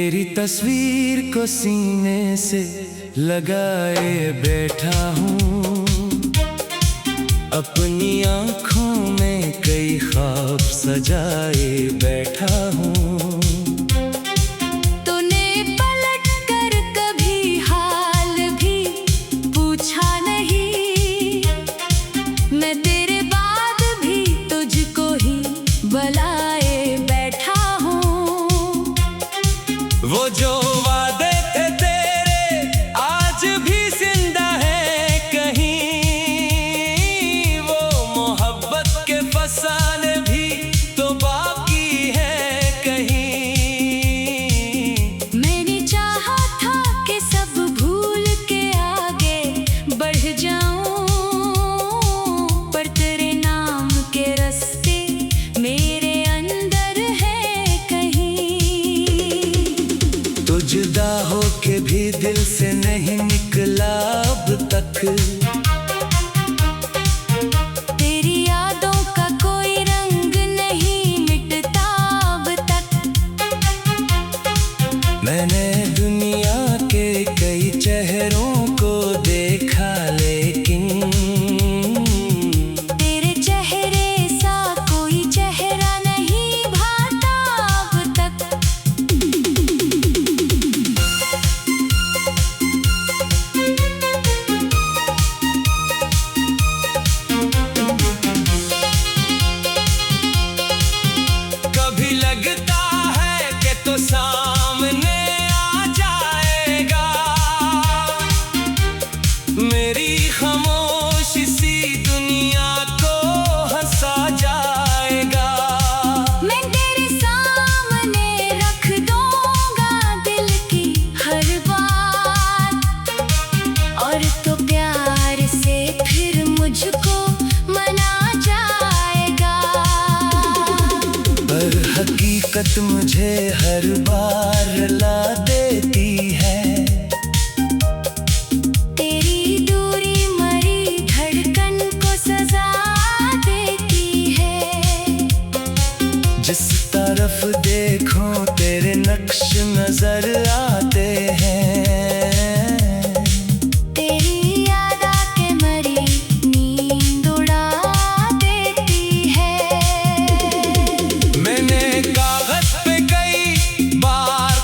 तेरी तस्वीर को सीने से लगाए बैठा हूँ, अपनी आँखों में कई ख्वाब सजाए बैठा हूँ। तूने पलट कर कभी हाल भी पूछा नहीं, मैं तेरे बाद भी तुझको ही बुलाए बैठा हूँ। वो जो वादे थे तेरे आज भी जिंदा है कहीं, वो मोहब्बत के फसाने भी तो बाकी है कहीं। मैंने चाहा था कि सब भूल के आगे बढ़ जाऊं, पर तेरे नाम के रास्ते मेरे अंदर है कहीं। तो जुदा हो के भी दिल से नहीं निकला अब तक, तेरी यादों का कोई रंग नहीं मिटता अब तक। मैंने दुनिया के कई चेहरों को देखा लेकिन तेरे चेहरे सा कोई चेहरा नहीं भाता अब तक। कभी लगता है कि तो सामने आ जाएगा, मेरी खामोशी सी दुनिया को हंसा जाएगा। मैं तेरे सामने रख दूंगा दिल की हर बात, और तो प्यार से फिर मुझको मना जाएगा। पर हकीकत मुझे हर बार रुला देती है, तेरी दूरी मरी धड़कन को सजा देती है। जिस तरफ देखो तेरे नक्श नजर आते हैं। तेरी याद आके मरी नींद उड़ा देती है। मैंने कागज पे कई बार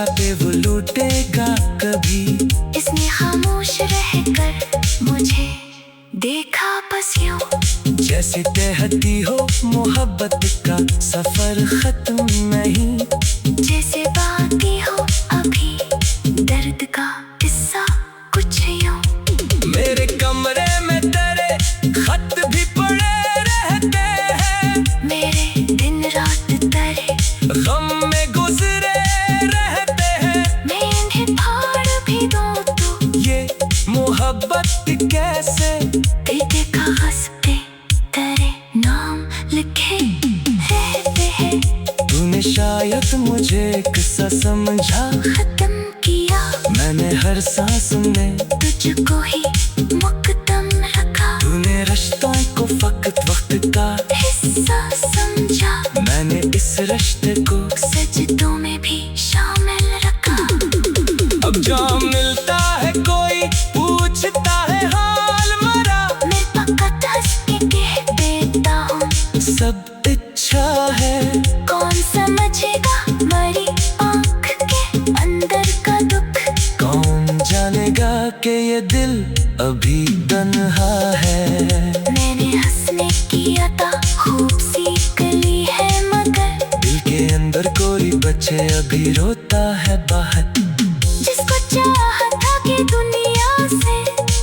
इच्छा पे वो लूटेगा कभी। इसने खामोश रहकर मुझे देखा बस यूं, जैसे कहती हो मोहब्बत का सफर खत्म नहीं। जैसे बाकी हो अभी दर्द का किस्सा कुछ यूं। मेरे कमरे में तेरे खत भी पड़े रहते हैं, मेरे दिन रात तेरे गम में गुजरे रहते हैं। मैं इन्हें फाड़ भी दूं तो ये मोहब्बत कैसे तेरे कागज पे तेरे नाम लिखे रहते हैं। तूने शायद मुझे किस्सा समझा, खत्म किया मैंने हर सांस में तुझको ही मुकदम रखा। तूने रिश्तों को फकत वक्त का हिस्सा समझा, मैंने इस रिश्ते को सजदों में भी शामिल रखा। अब जहाँ मिलता है कोई पूछता है हाल मरा, मैं फकत हंस के कह देता हूँ सब इच्छा है। कौन समझेगा मरी आँख के अंदर का दुख। कौन जानेगा कि ये दिल अभी तन्हा है। मैंने हंसने की अता खूब सीख ली है, मगर दिल के अंदर कोई बच्चे अभी रोता है बाहर। जिसको चाहा था कि दुनिया से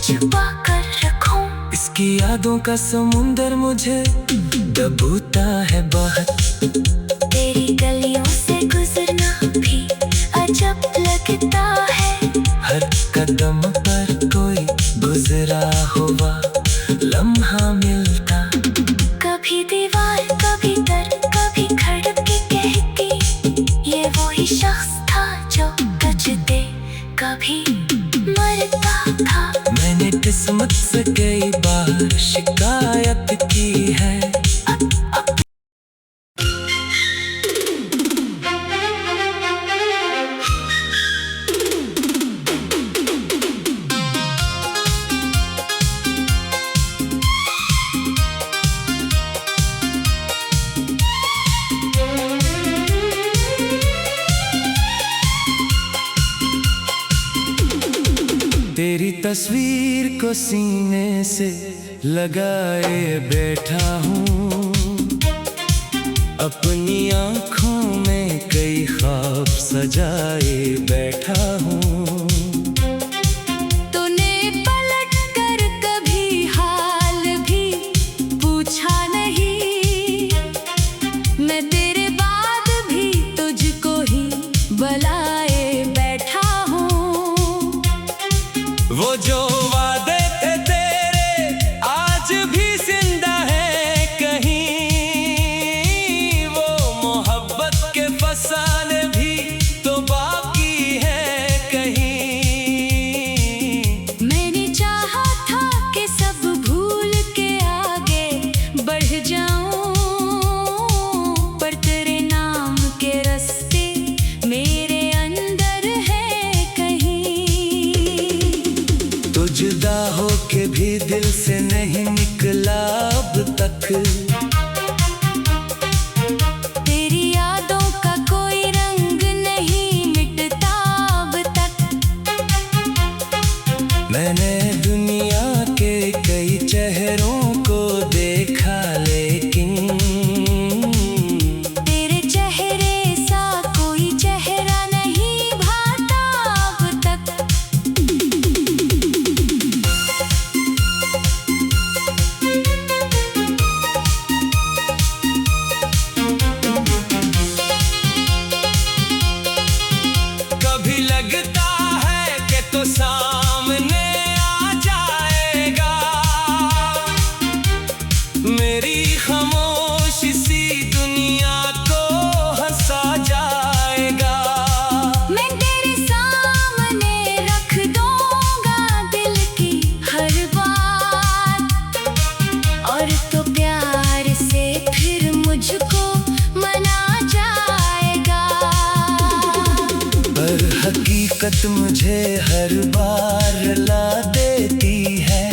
छुपा कर रखूं, इसकी यादों का समुंदर मुझे डूबता है बाहर। तेरी गलियों से गुजरना भी अजब लगता है। हर कदम पर कोई गुजरा हुआ लम्हा मिलता। कभी दीवार कभी दर कभी खड़क के कहती, ये वही शख्स था जो तुझसे कभी मरता था। मैंने किस्मत से कई बार शिकायत की है। तेरी तस्वीर को सीने से लगाए बैठा हूँ, अपनी आँखों में कई ख्वाब सजाए बैठा हूँ। तूने पलट कर कभी हाल भी पूछा नहीं, मैं तेरे बाद भी तुझको ही बुलाए बैठा हूँ। वो जो वादे थे तेरे आज भी जिंदा है कहीं, वो मोहब्बत के फसाने भी तो बाकी है कहीं। मैंने चाहा था कि सब भूल के आगे बढ़ जाऊं, पर तेरे नाम के रास्ते मेरे अंदर है कहीं। तो जुदा हो के भी दिल से नहीं निकला अब तक, तेरी यादों का कोई रंग नहीं मिटता अब तक। मैंने दुनिया के कई चेहरों को देखा लेकिन तेरे चेहरे सा कोई चेहरा नहीं भाता अब तक। कभी लगता है कि तो सामने आ जाएगा, मेरी खामोशी सी दुनिया को हंसा जाएगा। मैं तेरे सामने रख दूंगा दिल की हर बात, और तो प्यार से फिर मुझको मना जाएगा। पर हकीकत मुझे हर बार ला देती है।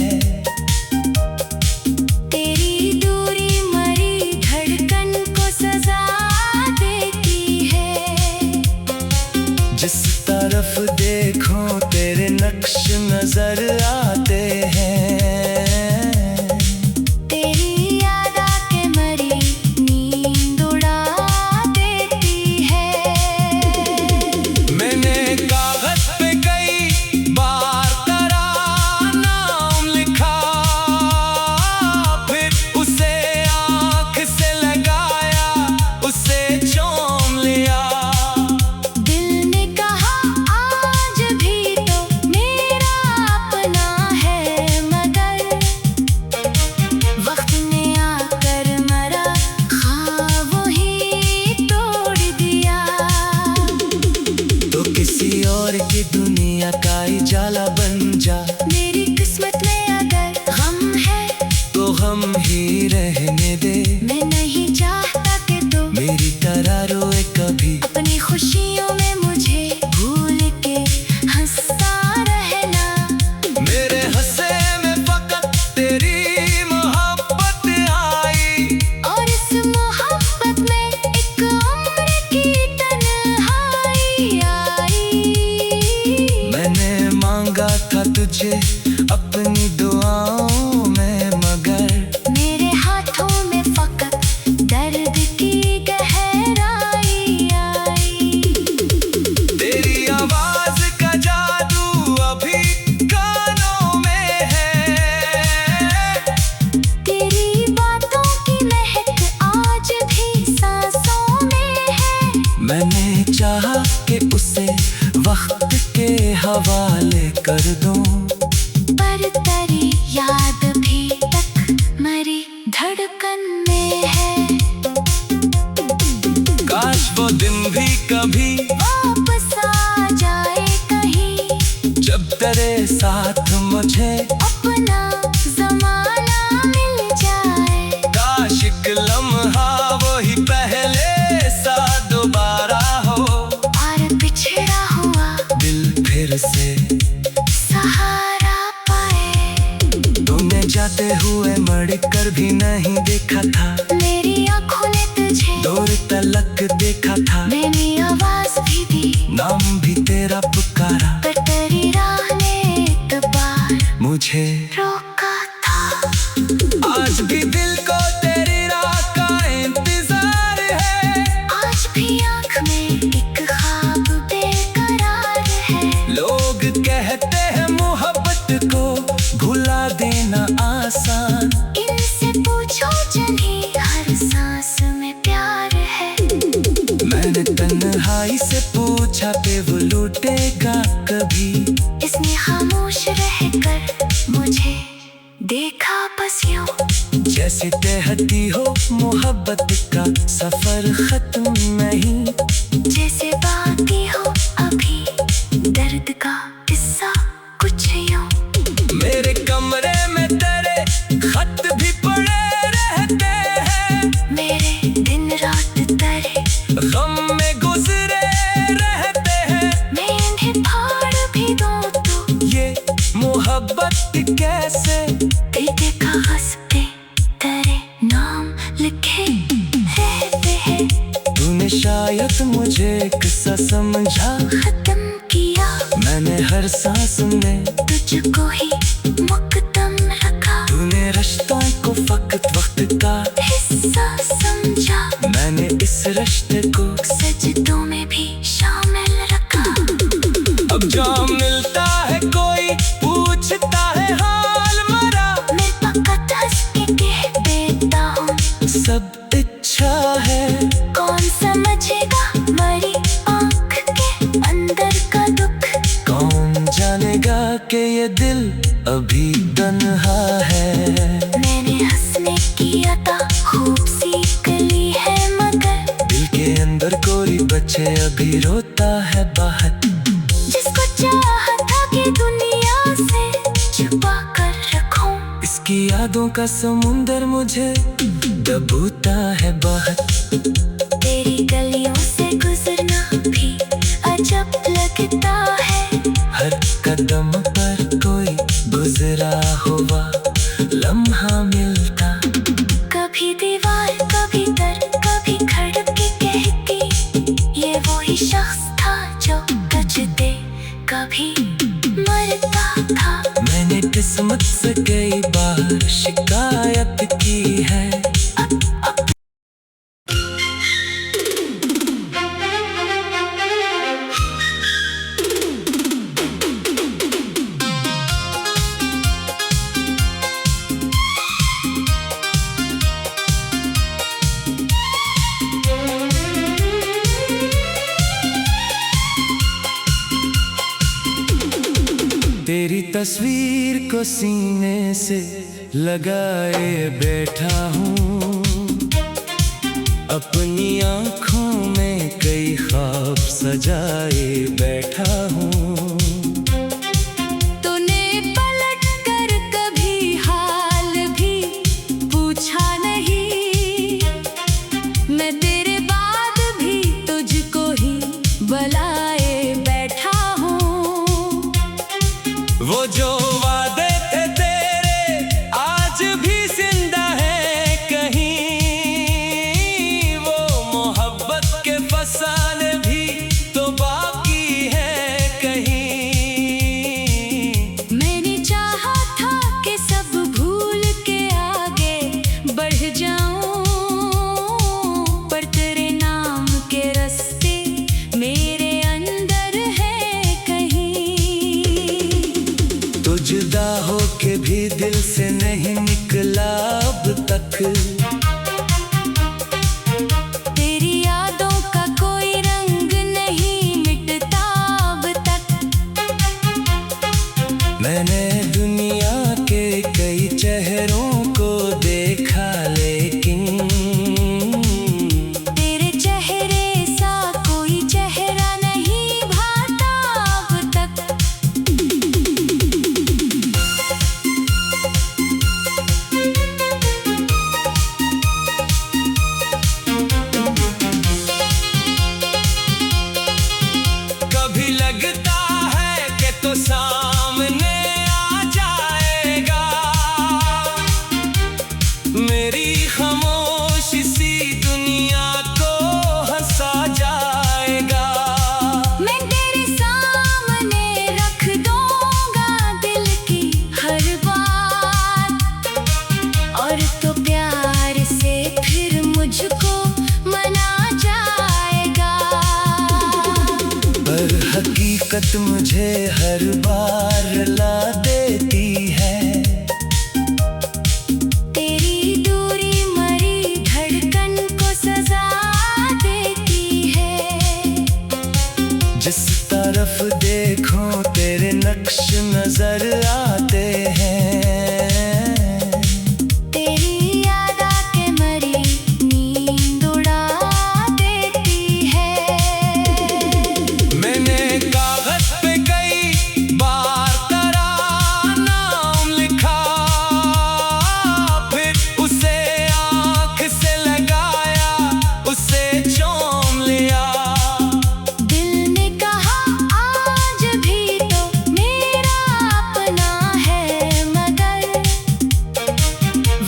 तेरी दूरी मरी धड़कन को सजा देती है। जिस दर्द की गहराई आई। तेरी आवाज का जादू अभी कानों में है, तेरी बातों की महक आज भी सांसों में है। मैंने चाहा कि उसे वक्त के हवाले कर दूं, पर तेरी याद भी तक मरी धड़कन में है। काश वो दिन भी कभी वापस आ जाए कहीं, जब तेरे साथ मुझे अपना जमाना मिल जाए। काश एक लम्हा वही पहले सा दोबारा हो, और बिछड़ा हुआ दिल फिर से सहारा पाए। तूने जाते हुए मुड़ कर भी नहीं देखा था, मेरी आँखों ने तुझे दूर तलक देखा था। मैंने आवाज भी दी, नाम भी तेरा पुकारा, पर तेरी राह ने एक बार मुझे रोका था। आज भी दिल को तेरी राह का इंतजार है, आज भी आँख में एक ख्वाब बेकरार है। लोग कहते हैं मोहब्बत को भुला देना आसान, इनसे पूछो जिन्हें हर सांस में प्यार है। मैंने तन्हाई से पूछा कि वो लूटेगा कभी, इसने खामोश रहकर मुझे देखा बस यूं, जैसे कहती हो मोहब्बत का सफर खत्म नहीं। जैसे बाकी हो अभी दर्द का किस्सा कुछ यूं। मेरे कमरे में तेरे खत भी पड़े रहते हैं, मेरे दिन रात तेरे गम में गुजरे रहते हैं। मैं इन्हें फाड़ भी दूं तो ये मोहब्बत कैसे तेरे कागज पे तेरे नाम लिखे रहते हैं। तूने शायद मुझे किस्सा समझा, खत्म किया मैंने हर सांस में तुझको ही मुकदम रखा। तूने रिश्तों को फकत वक्त का हिस्सा समझा, मैंने इस रिश्ते को सजदों में भी शामिल रखा। अब जहाँ मिलता है कोई पूछता है हाल मरा, मैं फकत हंस के कह देता हूँ सब इच्छा है। कौन समझेगा मरी आँख के अंदर का दुख। कौन जानेगा कि ये दिल अभी तन्हा है। मैंने हंसने की अता खूब सीख ली है, मगर दिल के अंदर कोई बच्चे अभी रोता है बाहर, जिसको चाहा था कि दुनिया से छुपा कर रखूं। इसकी यादों का समुंदर मुझे डूबता है बाहर। तेरी गलियों से गुजरना भी अजब लगता है, हर कदम पर कोई गुजरा हुआ लम्हा मिलता। कभी दीवार कभी दर कभी खड़क के कहती, ये वही शख्स था जो टच दे कभी मरता था। मैंने किस्मत से कई बार शिकायत की है, तेरी तस्वीर को सीने से लगाए बैठा हूँ, अपनी आँखों में कई ख्वाब सजाए बैठा हूँ। तूने पलट कर कभी हाल भी पूछा नहीं, मैं तेरे बाद भी तुझको ही बुलाए बैठा हूँ। वो जो वादे थे तेरे आज भी जिंदा है कहीं, वो मोहब्बत के फसाने भी तो बाकी है कहीं। शफकत मुझे हर बार रुला देती है। तेरी दूरी मरी धड़कन को सजा देती है। जिस तरफ देखो तेरे नक्श नजर आते हैं। तेरी याद आके मरी नींद उड़ा देती है। मैंने कागज पे कई बार तेरा नाम लिखा, फिर उसे आँख से लगाया, उसे चूम लिया। दिल ने कहा आज भी तो मेरा अपना है, मगर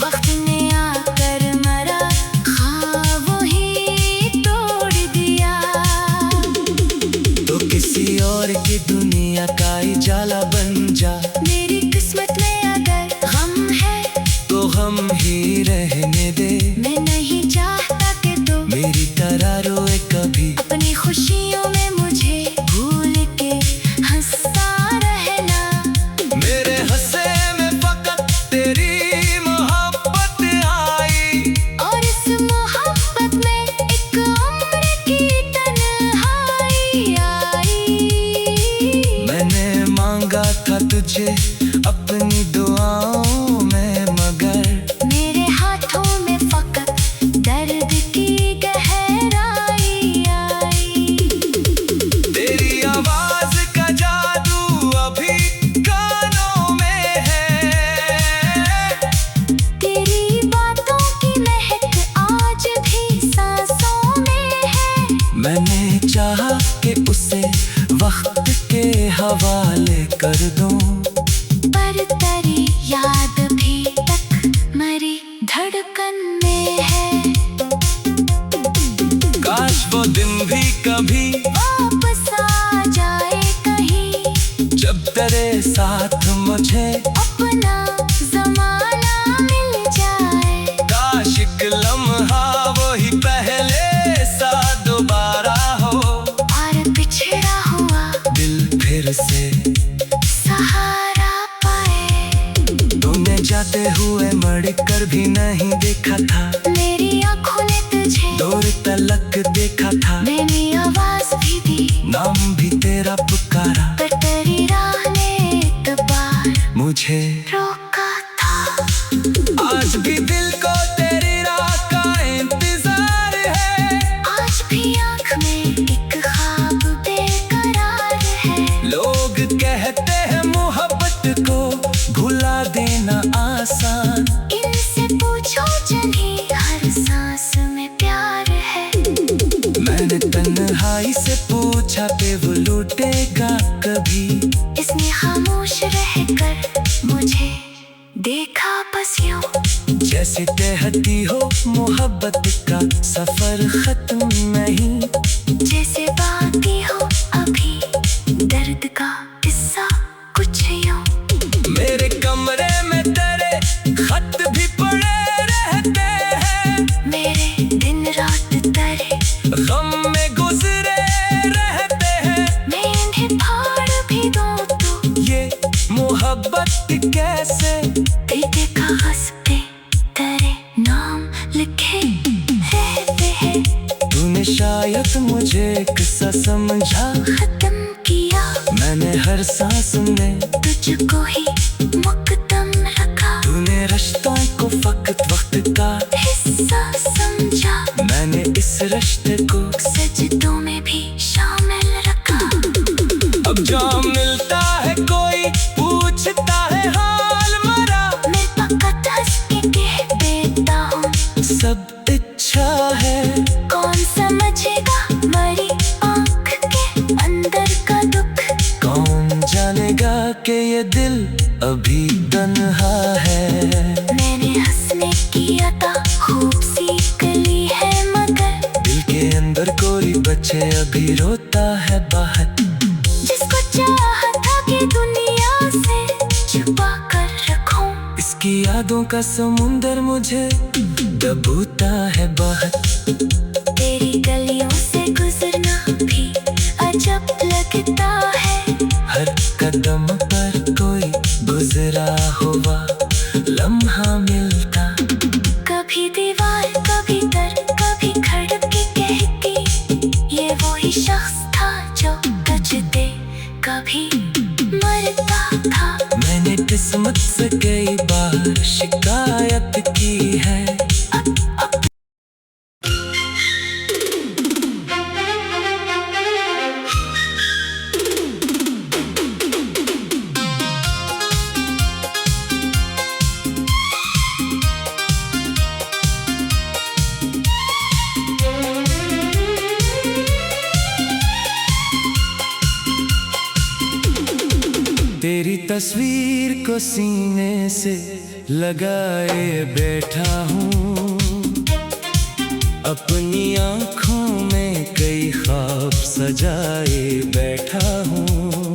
वक्त ने आकर मरा ख्वाब ही तोड़ दिया। तो किसी और की दुनिया का ही जाला बन जा। मेरी किस्मत में अगर गम है तो हम ही रहने दे। मैं नहीं चाहता कि तू मेरी तरह रोए कभी। अपनी खुशियों में मुझे भूल के हंसता रहना। मेरे हंसे में फकत तेरी मोहब्बत आई, और इस मोहब्बत में एक उम्र की तन्हाई आई। मैंने मांगा था तुझे अपनी दुआओं में, मगर मेरे हाथों में फकत दर्द की गहराई आई। तेरी आवाज का जादू अभी कानों में है। तेरी बातों की महक आज भी सांसों में है। मैंने चाहा कि उसे वक्त के हवाले कर दूं, पर तेरी याद भी तक मरी धड़कन में है। काश वो दिन भी कभी वापस आ जाए कहीं, जब तेरे साथ मुझे अपना जमाना मिल जाए। काश एक लम्हा वही पहले सा दोबारा हो, और पिछड़ा हुआ दिल फिर से सहारा पाए। तूने जाते हुए मर कर भी नहीं देखा था। मेरी आँखों ने तुझे दूर तलक देखा था। मैंने आवाज भी दी, नाम भी तेरा पुकारा, पर तेरी राह ने एक बार मुझे रोका था। आज भी दिल को तेरी राह का इंतजार है। आज भी आँख में एक ख्वाब बेकरार है। लोग कहते हैं मोहब्बत को भुला देना आसान। इनसे पूछो जनी हर सांस में प्यार है। मैंने तन्हाई से पूछा कि वो लूटेगा कभी। इसने खामोश रहकर मुझे देखा बस यूं, जैसे कहती हो मोहब्बत का सफर खत्म नहीं। जैसे बाकी हो अभी दर्द का किस्सा कुछ यूं। मेरे कमरे में तेरे खत भी पड़े रहते हैं। मेरे दिन रात तेरे गम में गुजरे रहते हैं। मैं इन्हें फाड़ भी दूं तो ये मोहब्बत कैसे तेरे कागज पे तेरे नाम लिखे रहते हैं। तूने शायद मुझे किस्सा समझा। खत्म किया मैंने हर सांस में तुझको ही मुकदम रखा। तूने रिश्तों को फकत वक्त का हिस्सा समझा। मैंने इस रिश्ते को सजदों में भी शामिल रखा। अब जहाँ मिलता है कोई पूछता है हाल मरा। मैं फकत हंस के कह देता हूँ सब इच्छा है। कौन समझेगा मरी आँख के अंदर का दुख। कौन जानेगा कि ये दिल अभी तन्हा है। मैंने हंसने की अता खूब सीख ली है, मगर दिल के अंदर कोई बच्चे अभी रोता है बाहर। जिसको चाहा था कि दुनिया से छुपा कर रखूं। इसकी यादों का समुंदर मुझे डूबता है बाहर। तेरी गलियों से गुजरना भी अजब लगता है। तेरी तस्वीर को सीने से लगाए बैठा हूँ, अपनी आँखों में कई ख्वाब सजाए बैठा हूँ।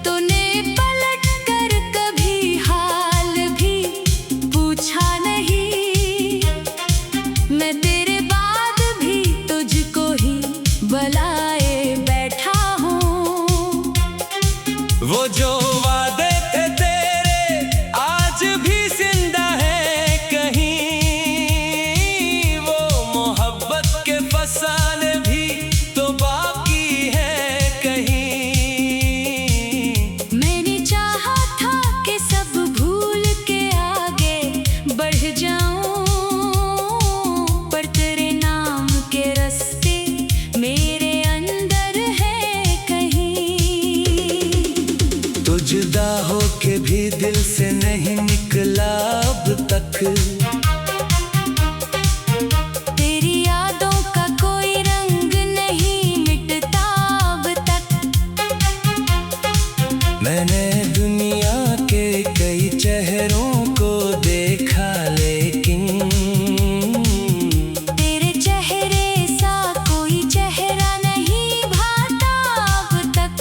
तूने पलट कर कभी हाल भी पूछा नहीं, मैं तेरे बाद भी तुझको ही बुलाए बैठा हूँ। वो जो वादे थे तेरे आज भी जिंदा है कहीं, वो मोहब्बत के फसाने भी तो बाकी है कहीं। मैंने चाहा था कि सब भूल के आगे बढ़ जाऊं, पर तेरे नाम के रास्ते मेरे अंदर है कहीं। तो जुदा हो के भी दिल से नहीं निकला अब तक, तेरी यादों का कोई रंग नहीं मिटता अब तक। मैंने दुनिया के कई चेहरों को देखा लेकिन तेरे चेहरे सा कोई चेहरा नहीं भाता अब तक।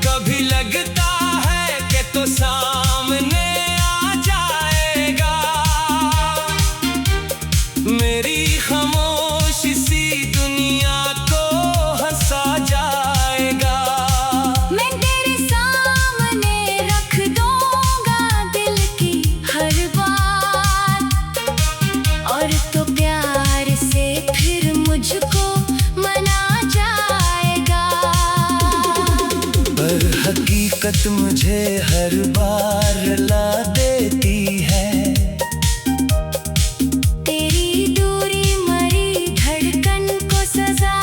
कभी लगता है कि तो सामने आ जाएगा, मेरी खामोशी सी दुनिया को हंसा जाएगा। मैं तेरे सामने रख दूंगा दिल की हर बात, और तो प्यार से फिर मुझको मना जाएगा। पर हकीकत मुझे हर बार ला देती है, तेरी दूरी मरी धड़कन को सजा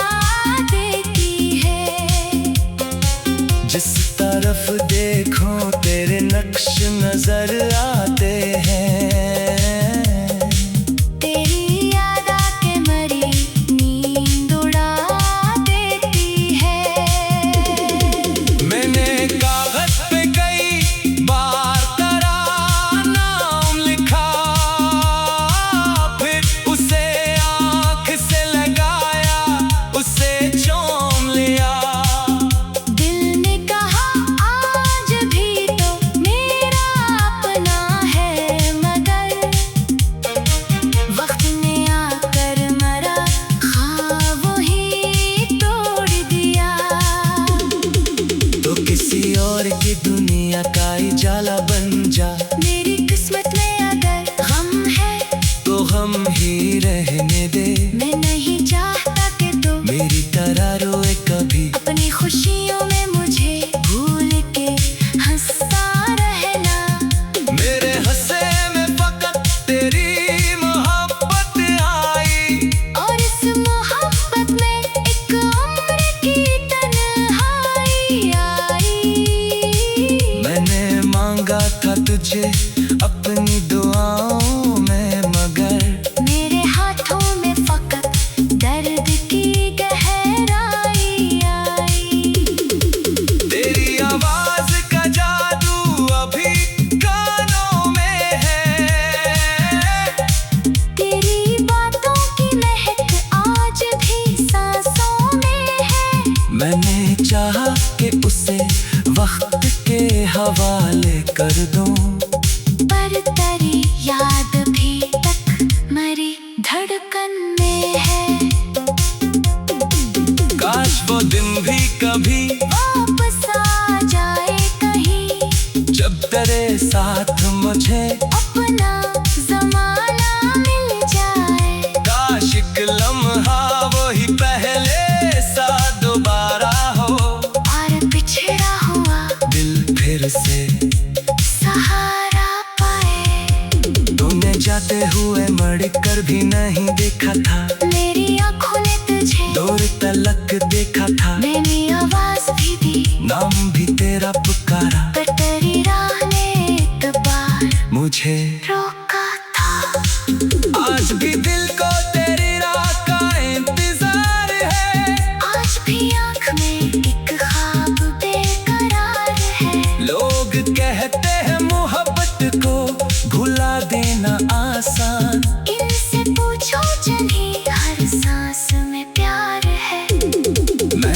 देती है। जिस तरफ देखो तेरे नक्श नजर आते हैं। तेरी याद आके मरी नींद उड़ा देती है। मैंने कागज पे कई बार तेरा नाम लिखा, फिर उसे आँख से लगाया, उसे चूम लिया। दिल ने कहा आज भी तो मेरा अपना है, मगर वक्त ने आकर मरा ख्वाब ही तोड़ दिया। तो किसी और की दुनिया का ही जाला बन जा, मेरी किस्मत में अगर गम है तो हम ही रहने दे। मैं नहीं चाहता कि तू मेरी तरह रोए कभी, अपनी खुशियों में मुझे भूल के हंसता रहना। मेरे हंसे में फकत तेरी मोहब्बत आई, और इस मोहब्बत में एक उम्र की तन्हाई आई। मैंने मांगा था तुझे अपनी दुआओं में, मगर मेरे हाथों में फकत दर्द की गहराई आई। तेरी आवाज का जादू अभी कानों में है, तेरी बातों की महक आज भी सांसों में है। मैंने चाहा कि उसे वक्त के हवाले कर दूं, पर तेरी याद भी तक मरी धड़कन में है। काश वो दिन भी कभी वापस आ जाए कहीं, जब तेरे साथ मुझे अपना जमाना मिल जाए। काश एक लम्हा वही पहले सा दोबारा हो, और पिछड़ा हुआ दिल फिर से सहारा पाए। तूने जाते हुए मड़ कर भी नहीं देखा था, मेरी आँखों ने तुझे दूर तलक देखा था। मेरी आवाज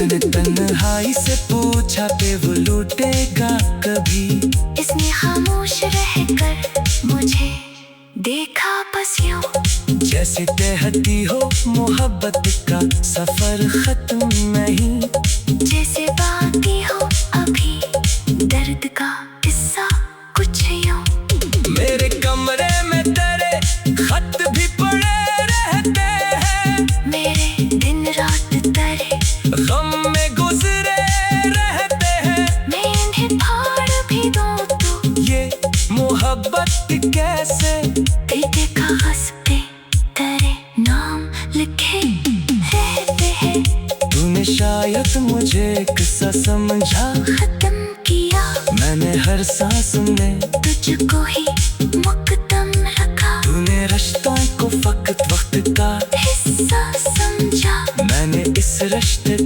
मैंने तन्हाई से पूछा कि वो लूटेगा कभी। इसने खामोश रहकर मुझे देखा बस यूं, जैसे कहती हो मोहब्बत का सफर खत्म नहीं। जैसे बाकी हो अभी दर्द का किस्सा कुछ यूं। मेरे कमरे में तेरे खत भी पड़े रहते हैं, मेरे दिन रात तेरे गम में गुजरे रहते हैं। मैं इन्हें फाड़ भी दूं तो ये मोहब्बत कैसे तेरे कागज पे तेरे नाम लिखे रहते हैं। तूने शायद मुझे किस्सा समझा, खत्म किया मैंने हर सांस में तुझको ही मुकदम रखा। तूने रिश्तों को फकत वक्त का हिस्सा समझा, मैंने इस रिश्ते